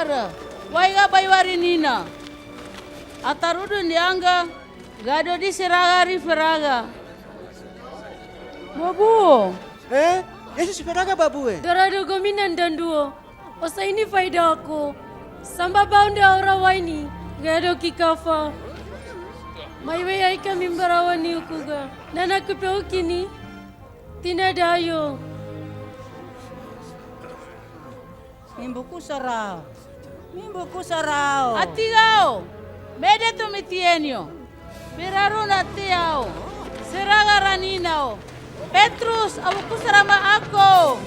Ara, waiga baiwari nina. Atarudu ndianga, gado di seraga riferaga. Babu. Yesus siferaga babu Dorado gominan dan duo. Osa ini faida aku. Samba baunde aura waini. Gado kikafa. Maiwe aika mimbarawani ukuga. Nana kupeu kini. Tina dayo. Mimbuku sarao. Atigao. Mede tumitienio. Biraruna tiao. Seraga raninao. Petrus, aku sarama ako.